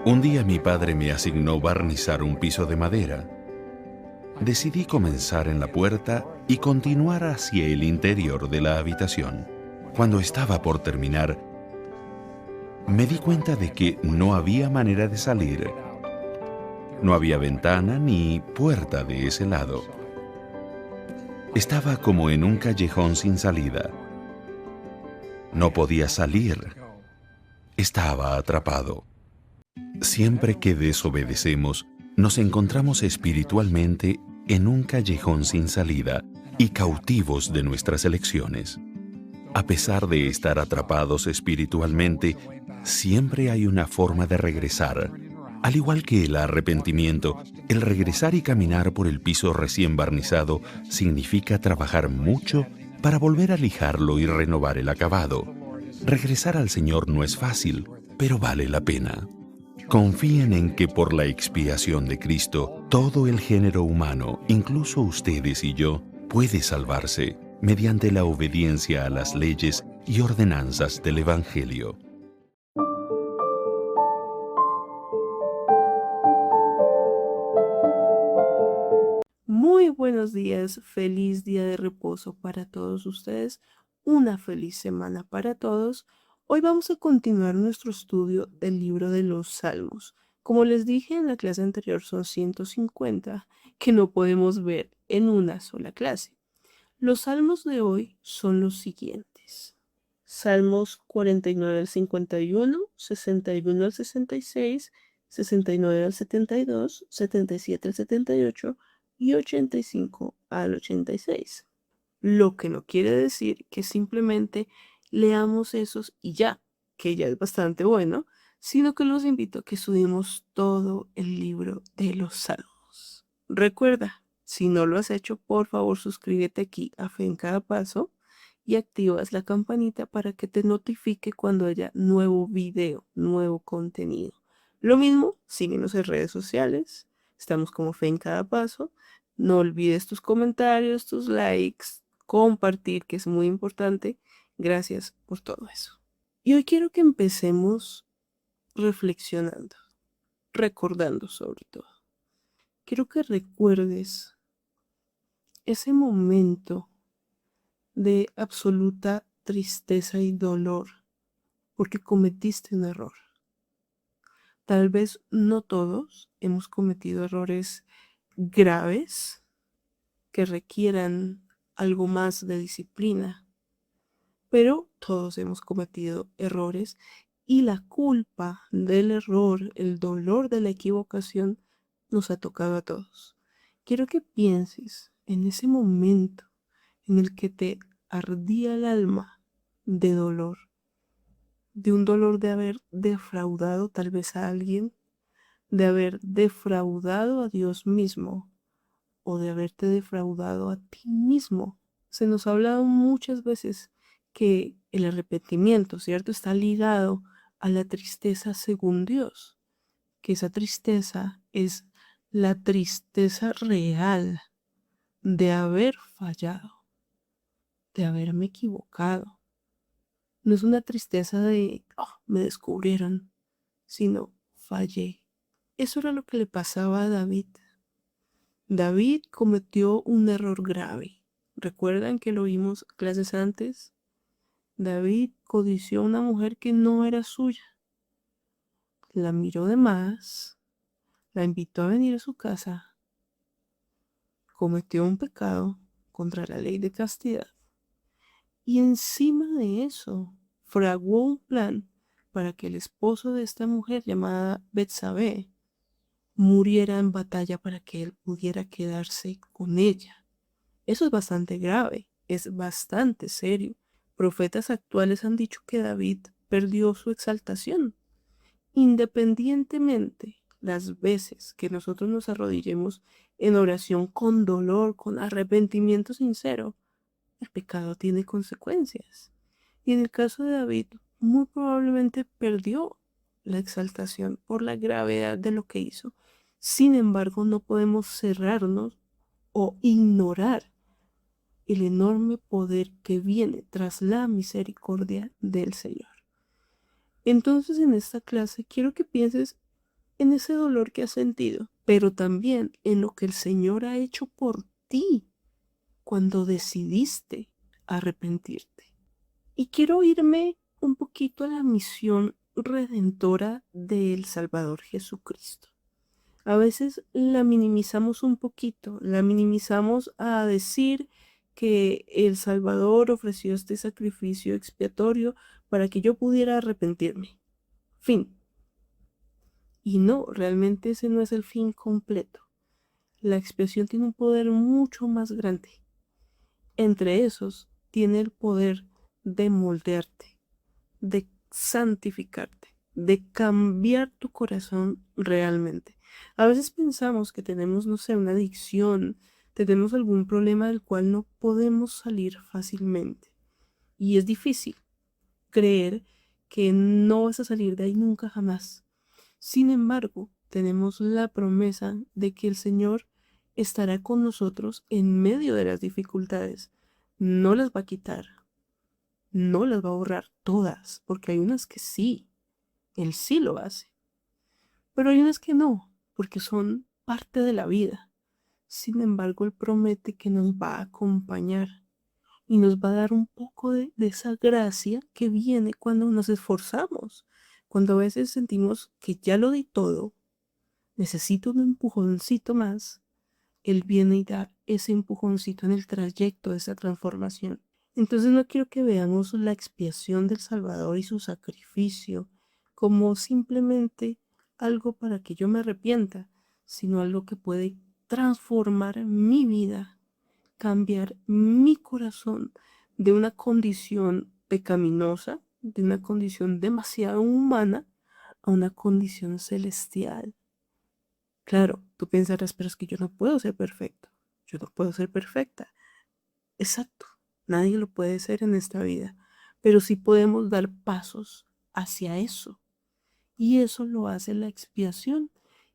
Un día mi padre me asignó barnizar un piso de madera. Decidí comenzar en la puerta y continuar hacia el interior de la habitación. Cuando estaba por terminar, me di cuenta de que no había manera de salir. No había ventana ni puerta de ese lado. Estaba como en un callejón sin salida. No podía salir. Estaba atrapado. Siempre que desobedecemos, nos encontramos espiritualmente en un callejón sin salida y cautivos de nuestras elecciones. A pesar de estar atrapados espiritualmente, siempre hay una forma de regresar. Al igual que el arrepentimiento, el regresar y caminar por el piso recién barnizado significa trabajar mucho para volver a lijarlo y renovar el acabado. Regresar al Señor no es fácil, pero vale la pena. Confíen en que por la expiación de Cristo, todo el género humano, incluso ustedes y yo, puede salvarse mediante la obediencia a las leyes y ordenanzas del Evangelio. Muy buenos días, feliz día de reposo para todos ustedes, una feliz semana para todos. Hoy vamos a continuar nuestro estudio del libro de los Salmos. Como les dije en la clase anterior, son 150 que no podemos ver en una sola clase. Los salmos de hoy son los siguientes. Salmos 49 al 51, 61 al 66, 69 al 72, 77 al 78 y 85 al 86. Lo que no quiere decir que simplemente leamos esos y ya, que ya es bastante bueno, sino que los invito a que estudiemos todo el libro de los Salmos. Recuerda, si no lo has hecho, por favor suscríbete aquí a Fe en Cada Paso y activas la campanita para que te notifique cuando haya nuevo video, nuevo contenido. Lo mismo, síguenos en redes sociales, estamos como Fe en Cada Paso. No olvides tus comentarios, tus likes, compartir, que es muy importante. Gracias por todo eso. Y hoy quiero que empecemos reflexionando, recordando sobre todo. Quiero que recuerdes ese momento de absoluta tristeza y dolor porque cometiste un error. Tal vez no todos hemos cometido errores graves que requieran algo más de disciplina, pero todos hemos cometido errores y la culpa del error, el dolor de la equivocación nos ha tocado a todos. Quiero que pienses en ese momento en el que te ardía el alma de dolor, de un dolor de haber defraudado tal vez a alguien, de haber defraudado a Dios mismo o de haberte defraudado a ti mismo. Se nos ha hablado muchas veces que el arrepentimiento, ¿cierto?, está ligado a la tristeza según Dios, que esa tristeza es la tristeza real de haber fallado, de haberme equivocado. No es una tristeza de, oh, me descubrieron, sino fallé. Eso era lo que le pasaba a David. David cometió un error grave. ¿Recuerdan que lo vimos clases antes? David codició a una mujer que no era suya. La miró de más, la invitó a venir a su casa, cometió un pecado contra la ley de castidad y encima de eso fraguó un plan para que el esposo de esta mujer llamada Betsabé muriera en batalla para que él pudiera quedarse con ella. Eso es bastante grave, es bastante serio. Profetas actuales han dicho que David perdió su exaltación. Independientemente las veces que nosotros nos arrodillemos en oración con dolor, con arrepentimiento sincero, el pecado tiene consecuencias. Y en el caso de David, muy probablemente perdió la exaltación por la gravedad de lo que hizo. Sin embargo, no podemos cerrarnos o ignorar el enorme poder que viene tras la misericordia del Señor. Entonces, en esta clase quiero que pienses en ese dolor que has sentido, pero también en lo que el Señor ha hecho por ti cuando decidiste arrepentirte. Y quiero irme un poquito a la misión redentora del Salvador Jesucristo. A veces la minimizamos un poquito, la minimizamos a decir que el Salvador ofreció este sacrificio expiatorio para que yo pudiera arrepentirme. Fin. Y no, realmente ese no es el fin completo. La expiación tiene un poder mucho más grande. Entre esos, tiene el poder de moldearte, de santificarte, de cambiar tu corazón realmente. A veces pensamos que tenemos, no sé, una adicción, tenemos algún problema del cual no podemos salir fácilmente. Y es difícil creer que no vas a salir de ahí nunca jamás. Sin embargo, tenemos la promesa de que el Señor estará con nosotros en medio de las dificultades. No las va a quitar, no las va a borrar todas, porque hay unas que sí, Él sí lo hace, pero hay unas que no, porque son parte de la vida. Sin embargo, Él promete que nos va a acompañar y nos va a dar un poco de esa gracia que viene cuando nos esforzamos, cuando a veces sentimos que ya lo di todo, necesito un empujoncito más. Él viene y da ese empujoncito en el trayecto de esa transformación. Entonces no quiero que veamos la expiación del Salvador y su sacrificio como simplemente algo para que yo me arrepienta, sino algo que puede transformar mi vida, cambiar mi corazón de una condición pecaminosa, de una condición demasiado humana, a una condición celestial. Claro, tú pensarás, pero es que yo no puedo ser perfecto, yo no puedo ser perfecta. Exacto, nadie lo puede ser en esta vida, pero sí podemos dar pasos hacia eso. Y eso lo hace la expiación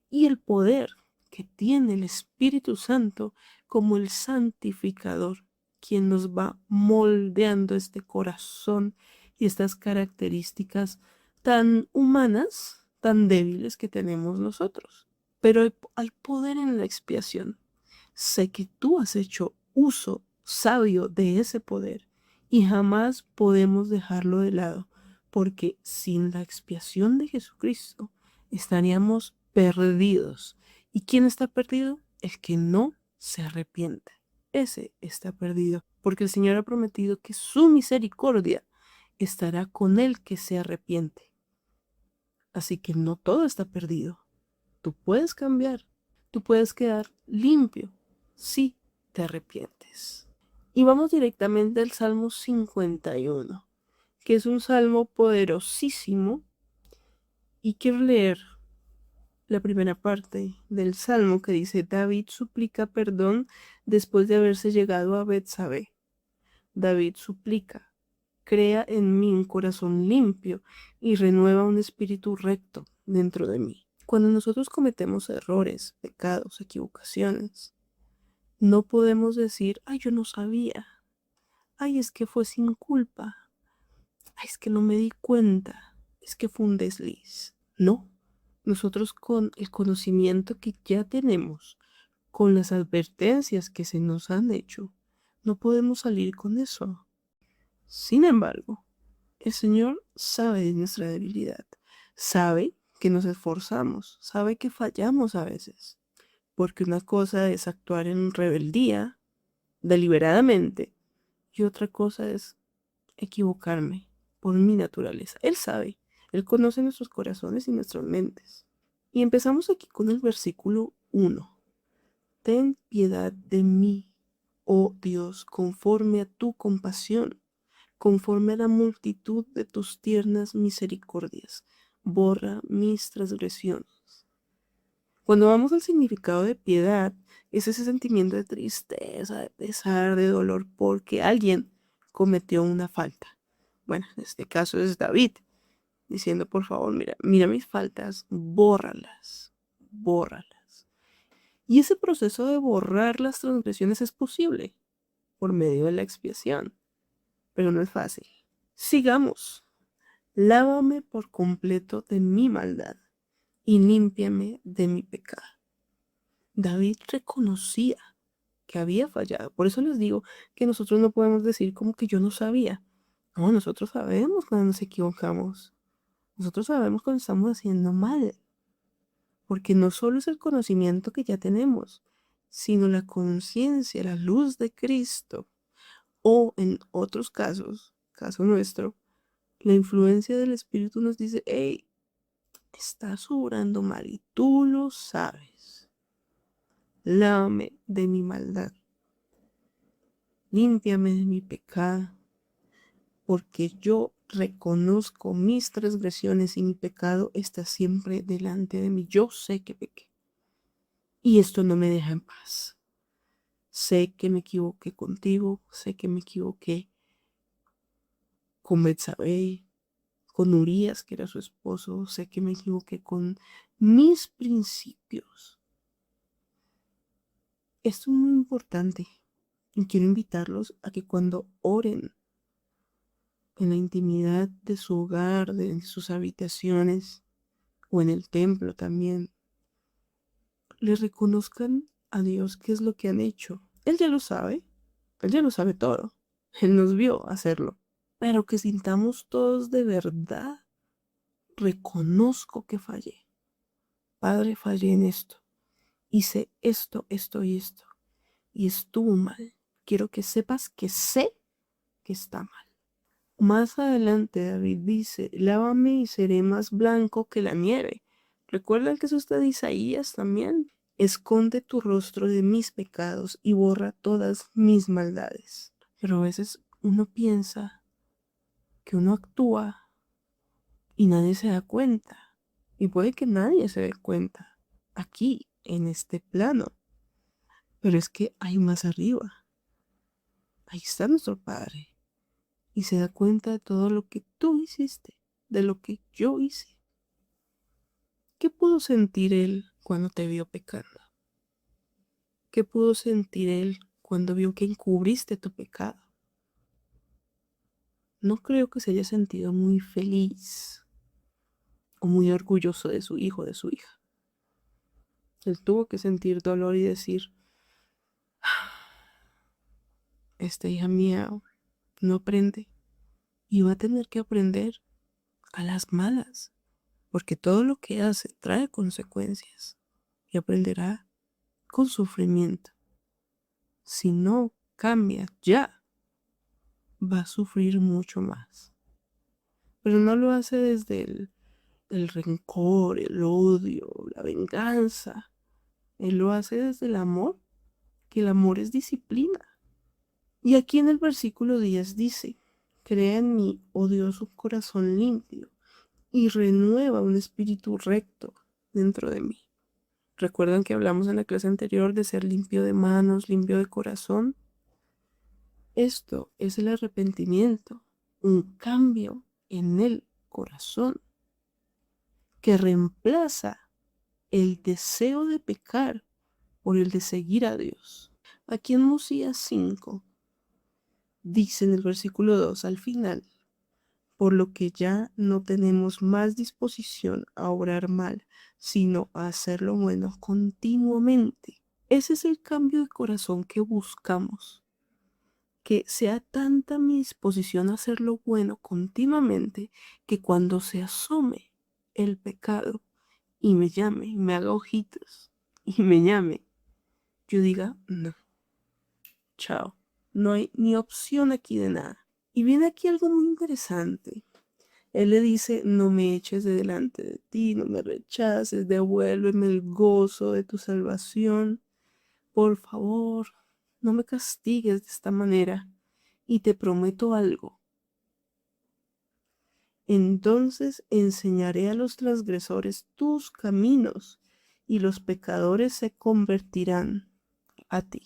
y el poder que tiene el Espíritu Santo como el santificador, quien nos va moldeando este corazón y estas características tan humanas, tan débiles que tenemos nosotros. Pero hay poder en la expiación. Sé que tú has hecho uso sabio de ese poder y jamás podemos dejarlo de lado, porque sin la expiación de Jesucristo estaríamos perdidos. ¿Y quién está perdido? El que no se arrepiente. Ese está perdido, porque el Señor ha prometido que su misericordia estará con el que se arrepiente. Así que no todo está perdido. Tú puedes cambiar, tú puedes quedar limpio si te arrepientes. Y vamos directamente al Salmo 51, que es un salmo poderosísimo. Y quiero leer la primera parte del salmo que dice: David suplica perdón después de haberse llegado a Betsabé. David suplica: crea en mí un corazón limpio y renueva un espíritu recto dentro de mí. Cuando nosotros cometemos errores, pecados, equivocaciones, no podemos decir: ay, yo no sabía, ay, es que fue sin culpa, ay, es que no me di cuenta, es que fue un desliz. No, nosotros con el conocimiento que ya tenemos, con las advertencias que se nos han hecho, no podemos salir con eso. Sin embargo, el Señor sabe de nuestra debilidad, sabe que nos esforzamos, sabe que fallamos a veces, porque una cosa es actuar en rebeldía, deliberadamente, y otra cosa es equivocarme por mi naturaleza. Él sabe, Él conoce nuestros corazones y nuestras mentes. Y empezamos aquí con el versículo 1. Ten piedad de mí, oh Dios, conforme a tu compasión, conforme a la multitud de tus tiernas misericordias. Borra mis transgresiones. Cuando vamos al significado de piedad, es ese sentimiento de tristeza, de pesar, de dolor, porque alguien cometió una falta. Bueno, en este caso es David, diciendo: por favor, mira mis faltas, bórralas, bórralas. Y ese proceso de borrar las transgresiones es posible por medio de la expiación, pero no es fácil. Sigamos. Lávame por completo de mi maldad y límpiame de mi pecado. David reconocía que había fallado. Por eso les digo que nosotros no podemos decir como que yo no sabía. No, nosotros sabemos cuando nos equivocamos. Nosotros sabemos cuando estamos haciendo mal. Porque no solo es el conocimiento que ya tenemos, sino la conciencia, la luz de Cristo. O en otros casos, caso nuestro, la influencia del Espíritu nos dice, hey, estás obrando mal y tú lo sabes. Lávame de mi maldad. Límpiame de mi pecado, porque yo reconozco mis transgresiones y mi pecado está siempre delante de mí. Yo sé que pequé y esto no me deja en paz. Sé que me equivoqué contigo, sé que me equivoqué con Betsabé, con Urías, que era su esposo, sé que me equivoqué con mis principios. Esto es muy importante y quiero invitarlos a que cuando oren en la intimidad de su hogar, de sus habitaciones o en el templo también, le reconozcan a Dios qué es lo que han hecho. Él ya lo sabe, Él ya lo sabe todo. Él nos vio hacerlo. Pero que sintamos todos de verdad, reconozco que fallé. Padre, fallé en esto. Hice esto, esto y esto. Y estuvo mal. Quiero que sepas que sé que está mal. Más adelante David dice, lávame y seré más blanco que la nieve. ¿Recuerdan que eso está de Isaías también? Esconde tu rostro de mis pecados y borra todas mis maldades. Pero a veces uno piensa que uno actúa y nadie se da cuenta. Y puede que nadie se dé cuenta aquí, en este plano. Pero es que hay más arriba. Ahí está nuestro Padre. Y se da cuenta de todo lo que tú hiciste, de lo que yo hice. ¿Qué pudo sentir Él cuando te vio pecando? ¿Qué pudo sentir Él cuando vio que encubriste tu pecado? No creo que se haya sentido muy feliz o muy orgulloso de su hijo o de su hija. Él tuvo que sentir dolor y decir, esta hija mía no aprende y va a tener que aprender a las malas, porque todo lo que hace trae consecuencias y aprenderá con sufrimiento. Si no cambia ya, va a sufrir mucho más. Pero no lo hace desde el rencor, el odio, la venganza. Él lo hace desde el amor, que el amor es disciplina. Y aquí en el versículo 10 dice, crea en mí, oh Dios, un corazón limpio y renueva un espíritu recto dentro de mí. ¿Recuerdan que hablamos en la clase anterior de ser limpio de manos, limpio de corazón? Esto es el arrepentimiento, un cambio en el corazón que reemplaza el deseo de pecar por el de seguir a Dios. Aquí en Mosías 5 dice en el versículo 2 al final, por lo que ya no tenemos más disposición a obrar mal, sino a hacer lo bueno continuamente. Ese es el cambio de corazón que buscamos, que sea tanta mi disposición a hacer lo bueno continuamente que cuando se asome el pecado y me llame, y me haga ojitos y me llame, yo diga, no, chao, no hay ni opción aquí de nada. Y viene aquí algo muy interesante. Él le dice, no me eches de delante de ti, no me rechaces, devuélveme el gozo de tu salvación. Por favor, no me castigues de esta manera. Y te prometo algo. Entonces enseñaré a los transgresores tus caminos, y los pecadores se convertirán a ti.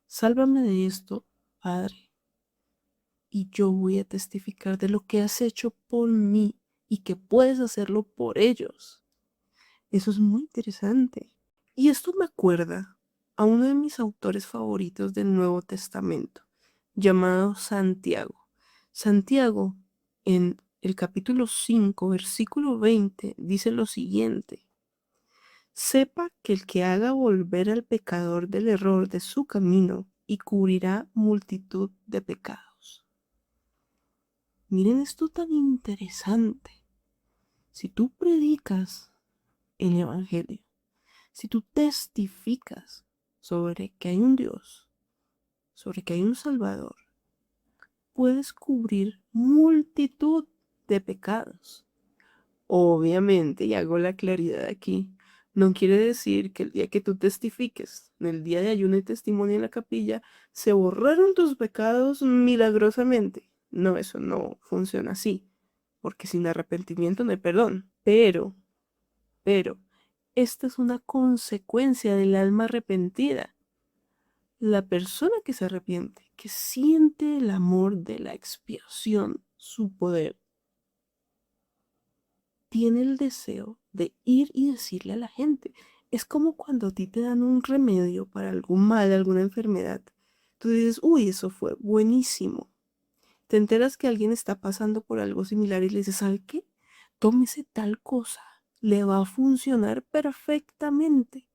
Sálvame de esto, Padre, y yo voy a testificar de lo que has hecho por mí y que puedes hacerlo por ellos. Eso es muy interesante. Y esto me acuerda a uno de mis autores favoritos del Nuevo Testamento, llamado Santiago. Santiago, en el capítulo 5, versículo 20, dice lo siguiente: sepa que el que haga volver al pecador del error de su camino y cubrirá multitud de pecados. Miren esto tan interesante. Si tú predicas el Evangelio, si tú testificas sobre que hay un Dios, sobre que hay un Salvador, puedes cubrir multitud de pecados. Obviamente, y hago la claridad aquí, no quiere decir que el día que tú testifiques, en el día de ayuno y testimonio en la capilla, se borraron tus pecados milagrosamente. No, eso no funciona así, porque sin arrepentimiento no hay perdón. Pero, esta es una consecuencia del alma arrepentida. La persona que se arrepiente, que siente el amor de la expiación, su poder, tiene el deseo de ir y decirle a la gente. Es como cuando a ti te dan un remedio para algún mal, alguna enfermedad. Tú dices, uy, eso fue buenísimo. Te enteras que alguien está pasando por algo similar y le dices, ¿sabe qué? Tómese tal cosa. Le va a funcionar perfectamente.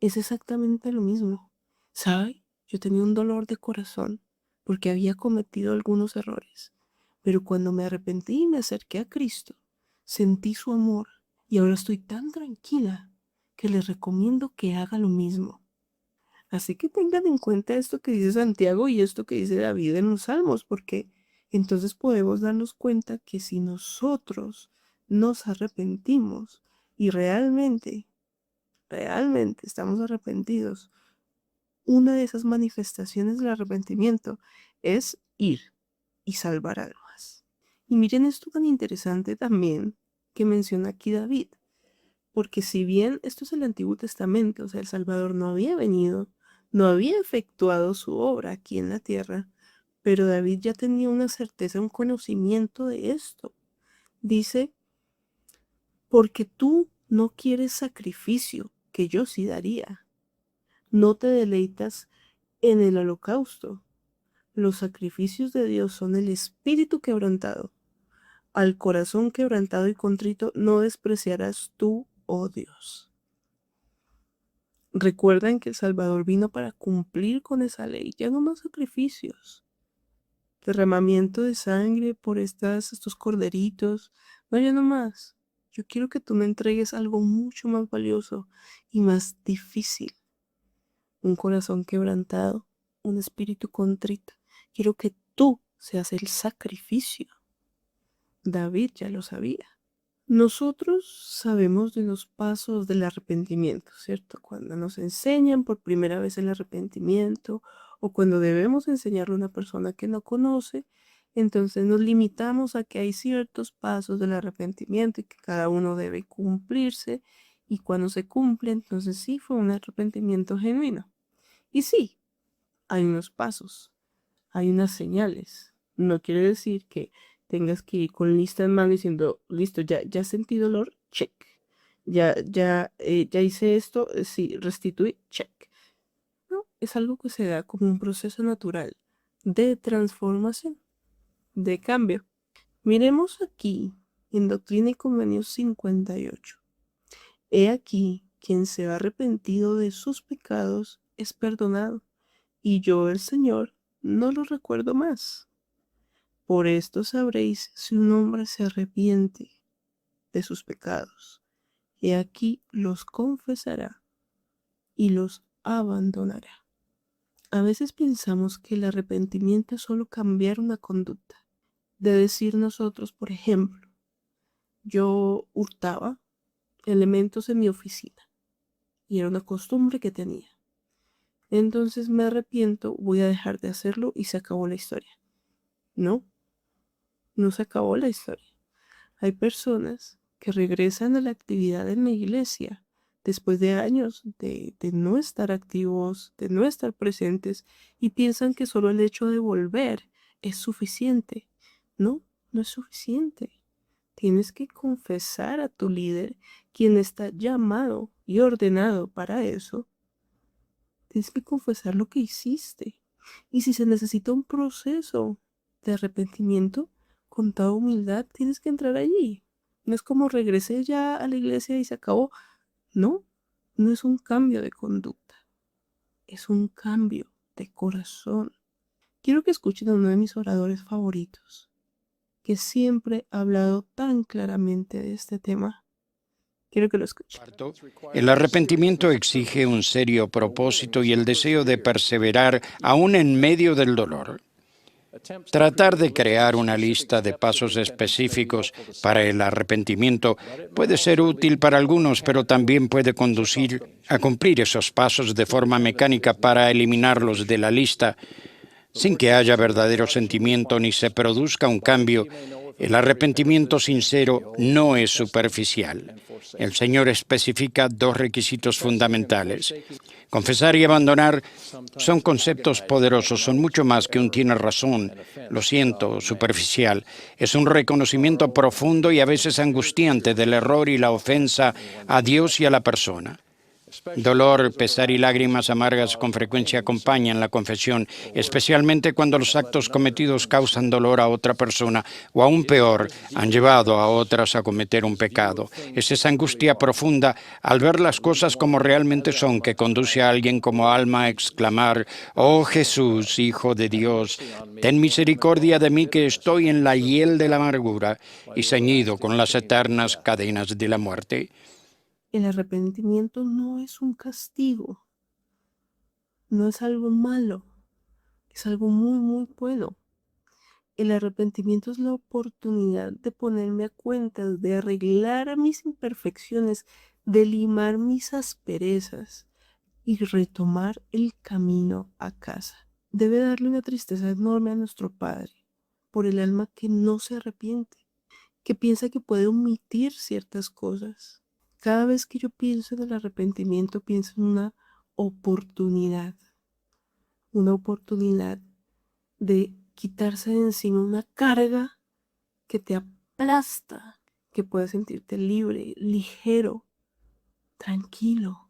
Es exactamente lo mismo. ¿Sabe? Yo tenía un dolor de corazón porque había cometido algunos errores. Pero cuando me arrepentí y me acerqué a Cristo, sentí su amor y ahora estoy tan tranquila que les recomiendo que haga lo mismo. Así que tengan en cuenta esto que dice Santiago y esto que dice David en los Salmos, porque entonces podemos darnos cuenta que si nosotros nos arrepentimos y realmente estamos arrepentidos, una de esas manifestaciones del arrepentimiento es ir y salvar almas. Y miren esto tan interesante también que menciona aquí David, porque si bien esto es el Antiguo Testamento, o sea, el Salvador no había venido, no había efectuado su obra aquí en la tierra, pero David ya tenía una certeza, un conocimiento de esto. Dice, porque tú no quieres sacrificio, que yo sí daría. No te deleitas en el holocausto. Los sacrificios de Dios son el espíritu quebrantado. Al corazón quebrantado y contrito no despreciarás tú, oh Dios. Recuerden que el Salvador vino para cumplir con esa ley, ya no más sacrificios. Derramamiento de sangre por estos corderitos. No, ya no más. Yo quiero que tú me entregues algo mucho más valioso y más difícil. Un corazón quebrantado, un espíritu contrito. Quiero que tú seas el sacrificio. David ya lo sabía. Nosotros sabemos de los pasos del arrepentimiento, ¿cierto? Cuando nos enseñan por primera vez el arrepentimiento o cuando debemos enseñarle a una persona que no conoce, entonces nos limitamos a que hay ciertos pasos del arrepentimiento y que cada uno debe cumplirse y cuando se cumple, entonces sí fue un arrepentimiento genuino. Y sí, hay unos pasos, hay unas señales. No quiere decir que tengas que ir con lista en mano diciendo, listo, ya sentí dolor, check. Ya hice esto, sí, restituí, check. No, es algo que se da como un proceso natural de transformación, de cambio. Miremos aquí en Doctrina y Convenios 58. He aquí, quien se ha arrepentido de sus pecados es perdonado, y yo, el Señor, no lo recuerdo más. Por esto sabréis si un hombre se arrepiente de sus pecados. He aquí los confesará y los abandonará. A veces pensamos que el arrepentimiento es solo cambiar una conducta. De decir nosotros, por ejemplo, yo hurtaba elementos en mi oficina y era una costumbre que tenía. Entonces me arrepiento, voy a dejar de hacerlo y se acabó la historia. No, no se acabó la historia. Hay personas que regresan a la actividad en la iglesia después de años de no estar activos, de no estar presentes y piensan que solo el hecho de volver es suficiente. No, no es suficiente. Tienes que confesar a tu líder, quien está llamado y ordenado para eso. Tienes que confesar lo que hiciste. Y si se necesita un proceso de arrepentimiento, con toda humildad tienes que entrar allí. No es como regresé ya a la iglesia y se acabó. No, no es un cambio de conducta, es un cambio de corazón. Quiero que escuchen a uno de mis oradores favoritos, que siempre ha hablado tan claramente de este tema. Quiero que lo escuchen. El arrepentimiento exige un serio propósito y el deseo de perseverar aún en medio del dolor. Tratar de crear una lista de pasos específicos para el arrepentimiento puede ser útil para algunos, pero también puede conducir a cumplir esos pasos de forma mecánica para eliminarlos de la lista sin que haya verdadero sentimiento ni se produzca un cambio. El arrepentimiento sincero no es superficial. El Señor especifica dos requisitos fundamentales. Confesar y abandonar son conceptos poderosos, son mucho más que un tiene razón, lo siento, superficial. Es un reconocimiento profundo y a veces angustiante del error y la ofensa a Dios y a la persona. Dolor, pesar y lágrimas amargas con frecuencia acompañan la confesión, especialmente cuando los actos cometidos causan dolor a otra persona o, aún peor, han llevado a otras a cometer un pecado. Es esa angustia profunda al ver las cosas como realmente son que conduce a alguien como Alma a exclamar: «Oh Jesús, Hijo de Dios, ten misericordia de mí que estoy en la hiel de la amargura y ceñido con las eternas cadenas de la muerte». El arrepentimiento no es un castigo, no es algo malo, es algo muy, muy bueno. El arrepentimiento es la oportunidad de ponerme a cuentas, de arreglar mis imperfecciones, de limar mis asperezas y retomar el camino a casa. Debe darle una tristeza enorme a nuestro Padre por el alma que no se arrepiente, que piensa que puede omitir ciertas cosas. Cada vez que yo pienso en el arrepentimiento, pienso en una oportunidad de quitarse de encima una carga que te aplasta, que puedes sentirte libre, ligero, tranquilo.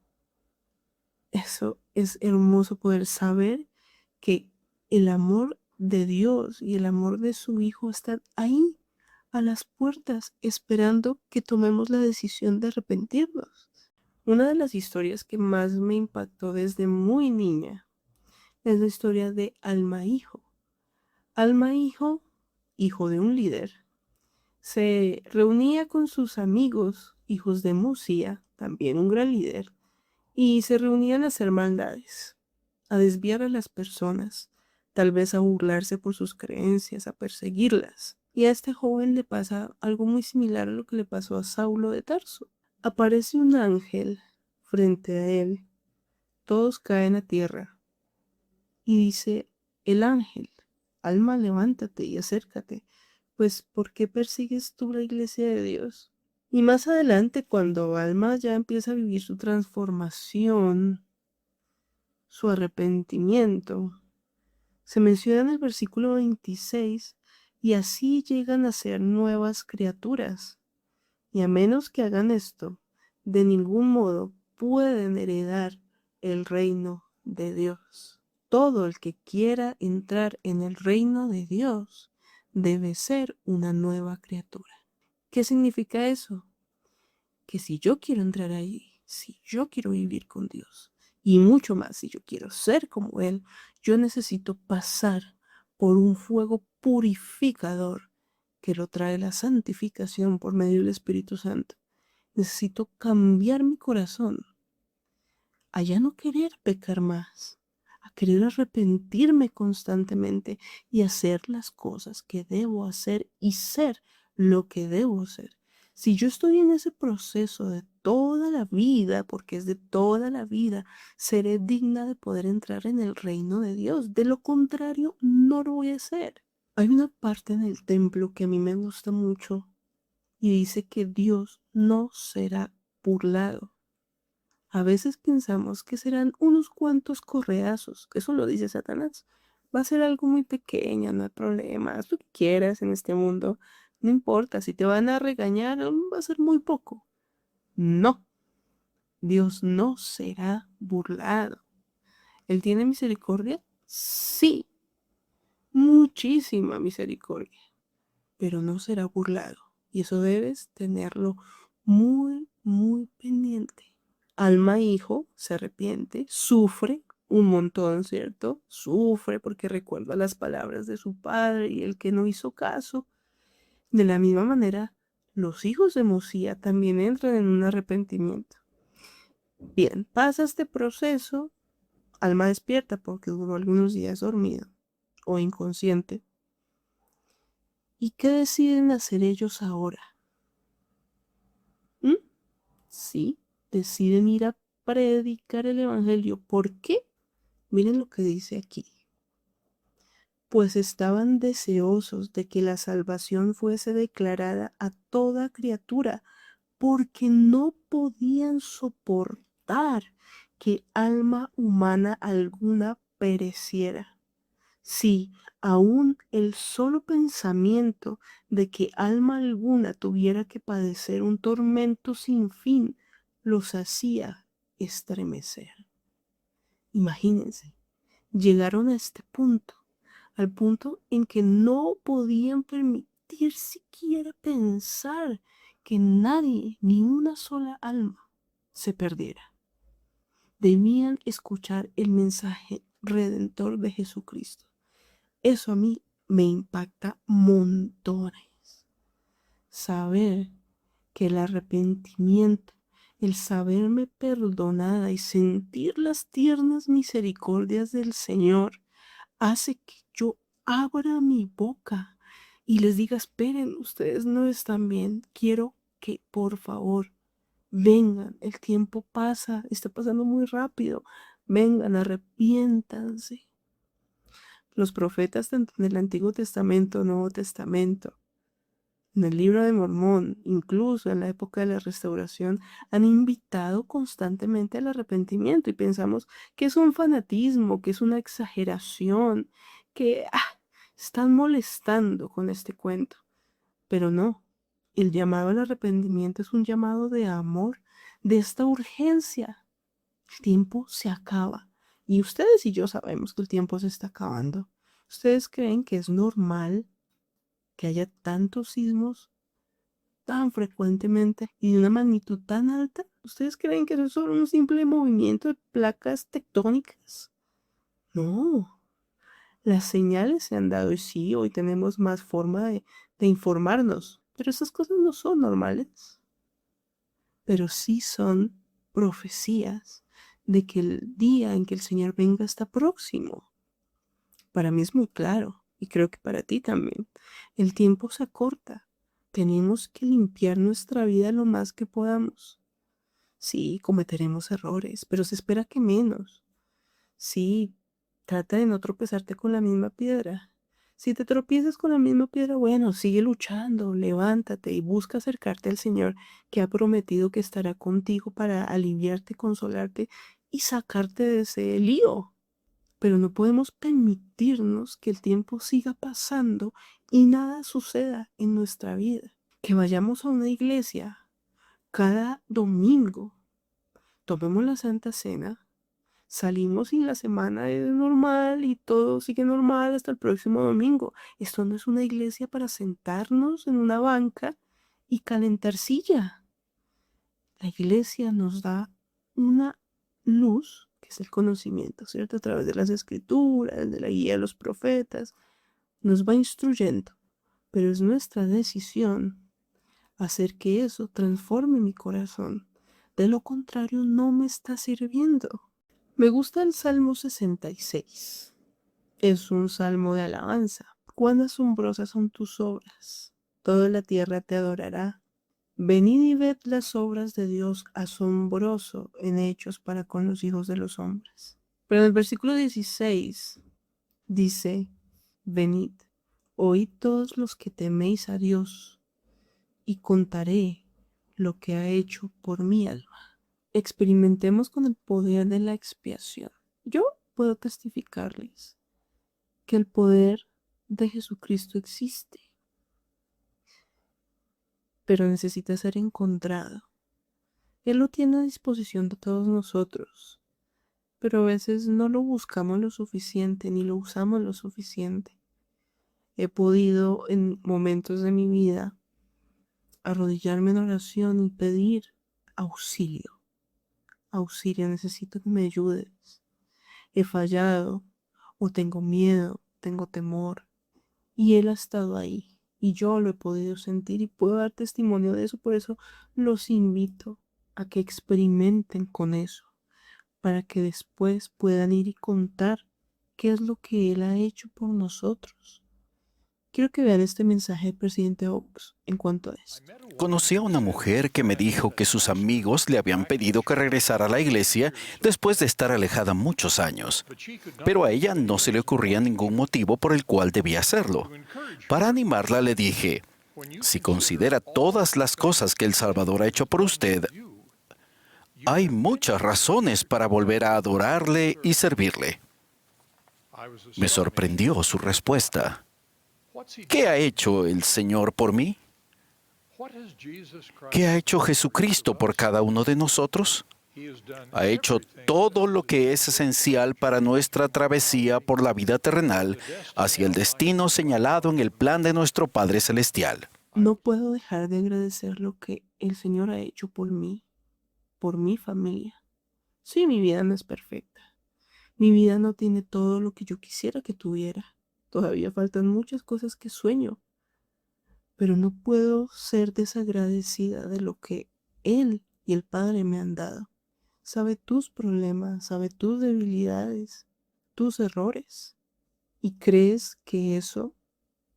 Eso es hermoso, poder saber que el amor de Dios y el amor de su Hijo están ahí, a las puertas, esperando que tomemos la decisión de arrepentirnos. Una de las historias que más me impactó desde muy niña es la historia de Alma Hijo. Alma Hijo, hijo de un líder, se reunía con sus amigos, hijos de Musia, también un gran líder, y se reunían a hacer maldades, a desviar a las personas, tal vez a burlarse por sus creencias, a perseguirlas. Y a este joven le pasa algo muy similar a lo que le pasó a Saulo de Tarso. Aparece un ángel frente a él, todos caen a tierra, y dice el ángel: Alma, levántate y acércate, pues ¿por qué persigues tú la iglesia de Dios? Y más adelante, cuando Alma ya empieza a vivir su transformación, su arrepentimiento, se menciona en el versículo 26, y así llegan a ser nuevas criaturas. Y a menos que hagan esto, de ningún modo pueden heredar el reino de Dios. Todo el que quiera entrar en el reino de Dios debe ser una nueva criatura. ¿Qué significa eso? Que si yo quiero entrar ahí, si yo quiero vivir con Dios, y mucho más si yo quiero ser como Él, yo necesito pasar por un fuego purificador que lo trae la santificación por medio del Espíritu Santo. Necesito cambiar mi corazón a ya no querer pecar más, a querer arrepentirme constantemente y hacer las cosas que debo hacer y ser lo que debo ser. Si yo estoy en ese proceso de toda la vida, porque es de toda la vida, seré digna de poder entrar en el reino de Dios. De lo contrario, no lo voy a hacer. Hay una parte en el templo que a mí me gusta mucho y dice que Dios no será burlado. A veces pensamos que serán unos cuantos correazos, eso lo dice Satanás. Va a ser algo muy pequeño, no hay problema, haz lo que quieras en este mundo, no importa, si te van a regañar, va a ser muy poco. No, Dios no será burlado. ¿Él tiene misericordia? Sí, muchísima misericordia. pero no será burlado. Y eso debes tenerlo muy, muy pendiente. Alma hijo se arrepiente, sufre un montón, ¿cierto? Sufre porque recuerda las palabras de su padre y el que no hizo caso. De la misma manera, los hijos de Mosía también entran en un arrepentimiento. Bien, pasa este proceso, alma despierta porque duró algunos días dormido o inconsciente. ¿Y qué deciden hacer ellos ahora? ¿Mm? Sí, deciden ir a predicar el Evangelio. ¿Por qué? Miren lo que dice aquí. Pues estaban deseosos de que la salvación fuese declarada a toda criatura, porque no podían soportar que alma humana alguna pereciera. Sí, aún el solo pensamiento de que alma alguna tuviera que padecer un tormento sin fin los hacía estremecer. Imagínense, llegaron a este punto, al punto en que no podían permitir siquiera pensar que nadie, ni una sola alma, se perdiera. Debían escuchar el mensaje redentor de Jesucristo. Eso a mí me impacta montones. Saber que el arrepentimiento, el saberme perdonada y sentir las tiernas misericordias del Señor hace que yo abra mi boca y les diga, esperen, ustedes no están bien, quiero que por favor vengan, el tiempo pasa, está pasando muy rápido, vengan, arrepiéntanse. Los profetas, tanto en el Antiguo Testamento, Nuevo Testamento, en el Libro de Mormón, incluso en la época de la Restauración, han invitado constantemente al arrepentimiento y pensamos que es un fanatismo, que es una exageración, que están molestando con este cuento. Pero no, el llamado al arrepentimiento es un llamado de amor, de esta urgencia. El tiempo se acaba y ustedes y yo sabemos que el tiempo se está acabando. ¿Ustedes creen que es normal que haya tantos sismos tan frecuentemente y de una magnitud tan alta? ¿Ustedes creen que eso es solo un simple movimiento de placas tectónicas? No, las señales se han dado y sí, hoy tenemos más forma de informarnos, pero esas cosas no son normales, pero sí son profecías de que el día en que el Señor venga está próximo. Para mí es muy claro y creo que para ti también. El tiempo se acorta. Tenemos que limpiar nuestra vida lo más que podamos. Sí, cometeremos errores, pero se espera que menos. Sí, trata de no tropezarte con la misma piedra. Si te tropiezas con la misma piedra, bueno, sigue luchando, levántate y busca acercarte al Señor que ha prometido que estará contigo para aliviarte, consolarte y sacarte de ese lío. Pero no podemos permitirnos que el tiempo siga pasando y nada suceda en nuestra vida. Que vayamos a una iglesia cada domingo, tomemos la Santa Cena, salimos y la semana es normal y todo sigue normal hasta el próximo domingo. Esto no es una iglesia para sentarnos en una banca y calentar silla. La iglesia nos da una luz, que es el conocimiento, ¿cierto? A través de las escrituras, de la guía de los profetas, nos va instruyendo, pero es nuestra decisión hacer que eso transforme mi corazón. De lo contrario, no me está sirviendo. Me gusta el Salmo 66. Es un salmo de alabanza. Cuán asombrosas son tus obras. Toda la tierra te adorará. Venid y ved las obras de Dios asombroso en hechos para con los hijos de los hombres. Pero en el versículo 16 dice, venid, oíd todos los que teméis a Dios, y contaré lo que ha hecho por mi alma. Experimentemos con el poder de la expiación. Yo puedo testificarles que el poder de Jesucristo existe, pero necesita ser encontrado. Él lo tiene a disposición de todos nosotros, pero a veces no lo buscamos lo suficiente ni lo usamos lo suficiente. He podido en momentos de mi vida arrodillarme en oración y pedir auxilio. Auxilio, necesito que me ayudes. He fallado o tengo miedo, tengo temor. Y Él ha estado ahí. Y yo lo he podido sentir y puedo dar testimonio de eso. Por eso los invito a que experimenten con eso, para que después puedan ir y contar qué es lo que Él ha hecho por nosotros. Quiero que vean este mensaje del presidente Oaks en cuanto a esto. Conocí a una mujer que me dijo que sus amigos le habían pedido que regresara a la iglesia después de estar alejada muchos años, pero a ella no se le ocurría ningún motivo por el cual debía hacerlo. Para animarla le dije, si considera todas las cosas que El Salvador ha hecho por usted, hay muchas razones para volver a adorarle y servirle. Me sorprendió su respuesta. ¿Qué ha hecho el Señor por mí? ¿Qué ha hecho Jesucristo por cada uno de nosotros? Ha hecho todo lo que es esencial para nuestra travesía por la vida terrenal hacia el destino señalado en el plan de nuestro Padre Celestial. No puedo dejar de agradecer lo que el Señor ha hecho por mí, por mi familia. Sí, mi vida no es perfecta. Mi vida no tiene todo lo que yo quisiera que tuviera. Todavía faltan muchas cosas que sueño, pero no puedo ser desagradecida de lo que Él y el Padre me han dado. Sabe tus problemas, sabe tus debilidades, tus errores. ¿Y crees que eso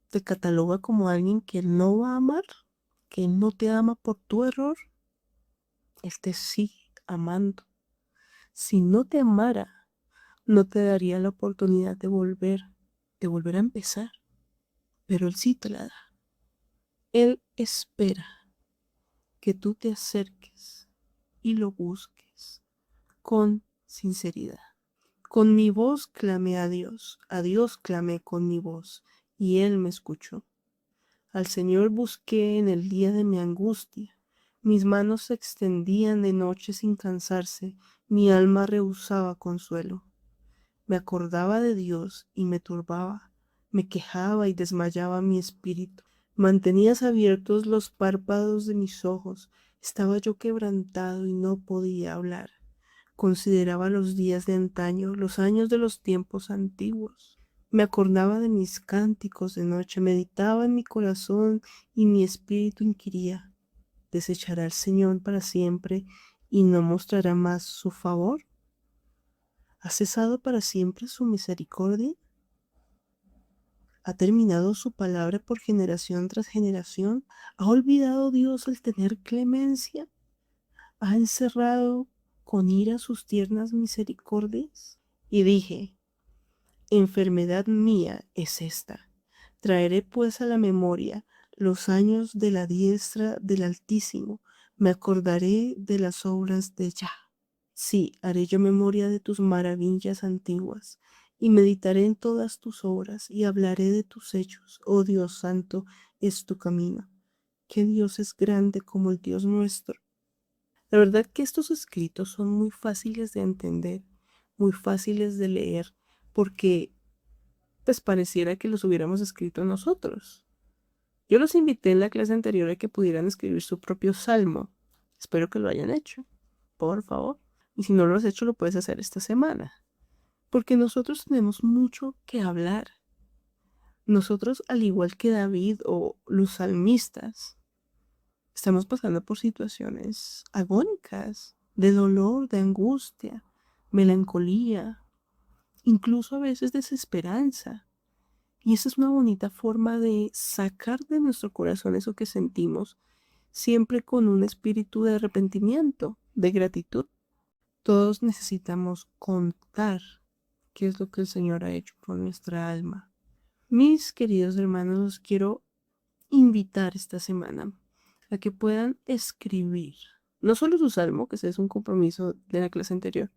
te cataloga como alguien que Él no va a amar? ¿Que Él no te ama por tu error? Él te sigue amando. Si no te amara, no te daría la oportunidad de volver a empezar. Pero Él sí te la da. Él espera que tú te acerques y lo busques con sinceridad. Con mi voz clamé a Dios clamé con mi voz, y Él me escuchó. Al Señor busqué en el día de mi angustia. Mis manos se extendían de noche sin cansarse, mi alma rehusaba consuelo. Me acordaba de Dios y me turbaba, me quejaba y desmayaba mi espíritu. Mantenías abiertos los párpados de mis ojos, estaba yo quebrantado y no podía hablar. Consideraba los días de antaño, los años de los tiempos antiguos. Me acordaba de mis cánticos de noche, meditaba en mi corazón y mi espíritu inquiría. ¿Desechará el Señor para siempre y no mostrará más su favor? ¿Ha cesado para siempre su misericordia? ¿Ha terminado su palabra por generación tras generación? ¿Ha olvidado Dios el tener clemencia? ¿Ha encerrado con ira sus tiernas misericordias? Y dije, enfermedad mía es esta. Traeré pues a la memoria los años de la diestra del Altísimo. Me acordaré de las obras de Yah. Sí, haré yo memoria de tus maravillas antiguas, y meditaré en todas tus obras, y hablaré de tus hechos. Oh Dios santo, es tu camino. ¿Qué Dios es grande como el Dios nuestro? La verdad que estos escritos son muy fáciles de entender, muy fáciles de leer, porque pues pareciera que los hubiéramos escrito nosotros. Yo los invité en la clase anterior a que pudieran escribir su propio salmo. Espero que lo hayan hecho, por favor. Y si no lo has hecho, lo puedes hacer esta semana. Porque nosotros tenemos mucho que hablar. Nosotros, al igual que David o los salmistas, estamos pasando por situaciones agónicas, de dolor, de angustia, melancolía, incluso a veces desesperanza. Y esa es una bonita forma de sacar de nuestro corazón eso que sentimos, siempre con un espíritu de arrepentimiento, de gratitud. Todos necesitamos contar qué es lo que el Señor ha hecho por nuestra alma. Mis queridos hermanos, los quiero invitar esta semana a que puedan escribir, no solo su salmo, que ese es un compromiso de la clase anterior,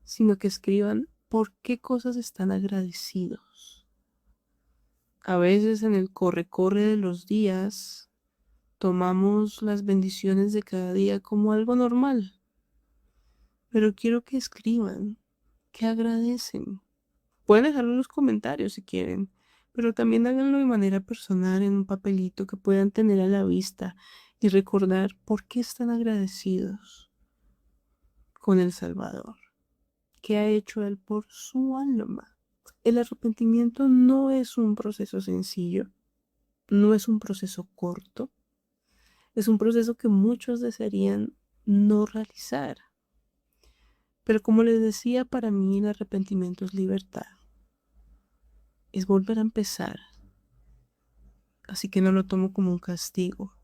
sino que escriban por qué cosas están agradecidos. A veces en el corre-corre de los días tomamos las bendiciones de cada día como algo normal, pero quiero que escriban, que agradecen. Pueden dejarlo en los comentarios si quieren, pero también háganlo de manera personal en un papelito que puedan tener a la vista y recordar por qué están agradecidos con el Salvador, qué ha hecho Él por su alma. El arrepentimiento no es un proceso sencillo, no es un proceso corto, es un proceso que muchos desearían no realizar. Pero como les decía, para mí el arrepentimiento es libertad, es volver a empezar. Así que no lo tomo como un castigo,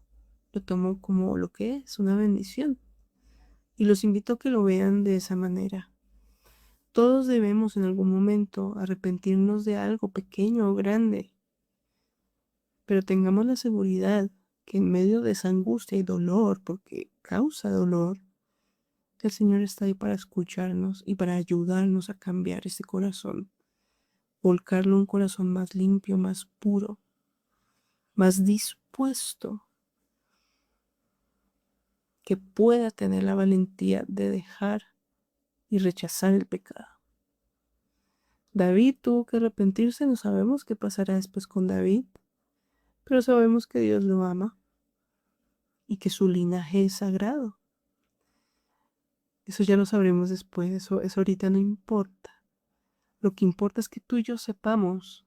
lo tomo como lo que es, una bendición. Y los invito a que lo vean de esa manera. Todos debemos en algún momento arrepentirnos de algo pequeño o grande, pero tengamos la seguridad que en medio de esa angustia y dolor, porque causa dolor, el Señor está ahí para escucharnos y para ayudarnos a cambiar ese corazón, volcarlo a un corazón más limpio, más puro, más dispuesto, que pueda tener la valentía de dejar y rechazar el pecado. David tuvo que arrepentirse, no sabemos qué pasará después con David, pero sabemos que Dios lo ama y que su linaje es sagrado. Eso ya lo sabremos después, eso ahorita no importa. Lo que importa es que tú y yo sepamos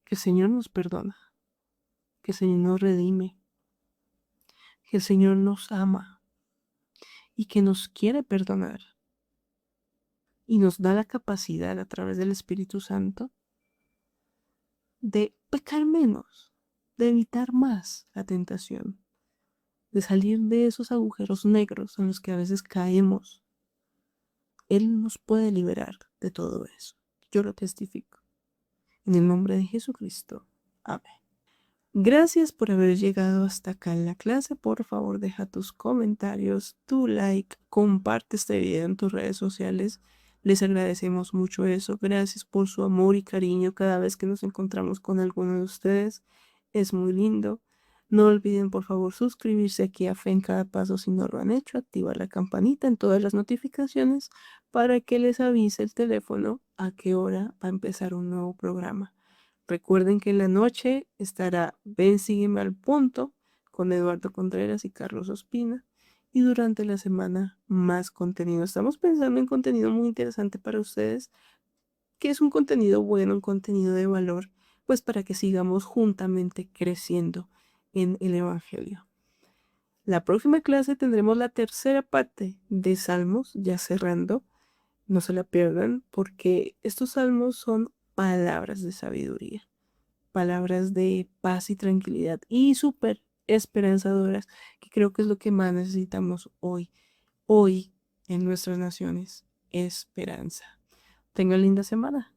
que el Señor nos perdona, que el Señor nos redime, que el Señor nos ama y que nos quiere perdonar y nos da la capacidad a través del Espíritu Santo de pecar menos, de evitar más la tentación, de salir de esos agujeros negros en los que a veces caemos. Él nos puede liberar de todo eso. Yo lo testifico. En el nombre de Jesucristo. Amén. Gracias por haber llegado hasta acá en la clase. Por favor, deja tus comentarios, tu like, comparte este video en tus redes sociales. Les agradecemos mucho eso. Gracias por su amor y cariño cada vez que nos encontramos con alguno de ustedes. Es muy lindo. No olviden, por favor, suscribirse aquí a Fe en Cada Paso si no lo han hecho. Activar la campanita en todas las notificaciones para que les avise el teléfono a qué hora va a empezar un nuevo programa. Recuerden que en la noche estará Ven, sígueme al punto con Eduardo Contreras y Carlos Ospina. Y durante la semana más contenido. Estamos pensando en contenido muy interesante para ustedes, que es un contenido bueno, un contenido de valor, pues para que sigamos juntamente creciendo en el Evangelio. La próxima clase tendremos la tercera parte de Salmos, ya cerrando. No se la pierdan porque estos salmos son palabras de sabiduría, palabras de paz y tranquilidad y súper esperanzadoras, que creo que es lo que más necesitamos hoy en nuestras naciones, esperanza. Tengan linda semana.